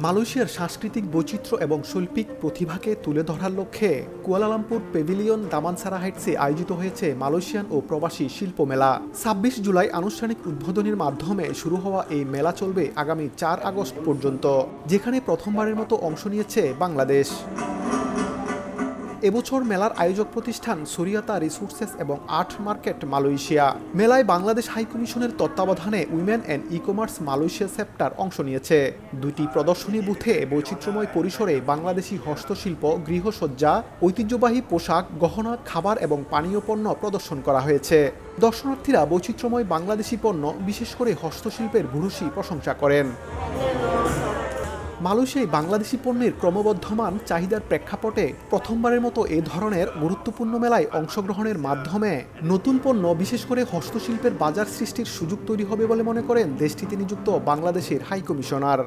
মালয়েশিয়ার সাংস্কৃতিক বৈচিত্র্য এবং শৈল্পিক প্রতিভাকে তুলে ধরার লক্ষ্যে কুয়ালালামপুর পেভিলিয়ন দামানসারা হাইটসে আয়োজিত হয়েছে মালয়েশিয়ান ও প্রবাসী শিল্প মেলা। ২৬ জুলাই আনুষ্ঠানিক উদ্বোধনের মাধ্যমে শুরু হওয়া এই মেলা চলবে আগামী ৪ আগস্ট পর্যন্ত, যেখানে প্রথমবারের মতো অংশ নিয়েছে বাংলাদেশ। এবছর মেলার আয়োজক প্রতিষ্ঠান সুরিয়াতা রিসোর্সেস এবং আর্ট মার্কেট মালয়েশিয়া। মেলায় বাংলাদেশ হাইকমিশনের তত্ত্বাবধানে women and e-commerce Malaysia chapter অংশ নিয়েছে। দুটি প্রদর্শনী বুথে বৈচিত্র্যময় পরিসরে বাংলাদেশি হস্তশিল্প, গৃহসজ্জা, ঐতিহ্যবাহী পোশাক, গহনা, খাবার এবং পানীয় পণ্য প্রদর্শন করা হয়েছে। দর্শনার্থীরা বৈচিত্র্যময় বাংলাদেশি পণ্য, বিশেষ করে হস্তশিল্পের ভূয়সী প্রশংসা করেন। মালয়েশিয়ায় বাংলাদেশি পণ্যের ক্রমবর্ধমান চাহিদার প্রেক্ষাপটে প্রথমবারের মতো এ ধরনের গুরুত্বপূর্ণ মেলায় অংশগ্রহণের মাধ্যমে নতুন পণ্য, বিশেষ করে হস্তশিল্পের বাজার সৃষ্টির সুযোগ তৈরি হবে বলে মনে করেন দেশটিতে নিযুক্ত বাংলাদেশের হাইকমিশনার।